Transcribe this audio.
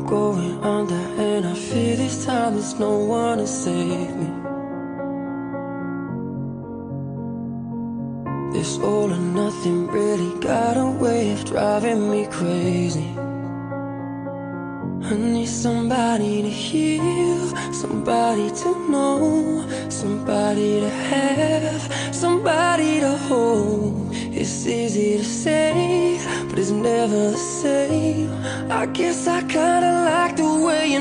going under, and I fear this time there's no one to save me. This all or nothing really got a way of driving me crazy. I need somebody to heal, somebody to know, somebody to have, somebody to hold. It's easy to say, but it's never the same. I guess I kinda like the way you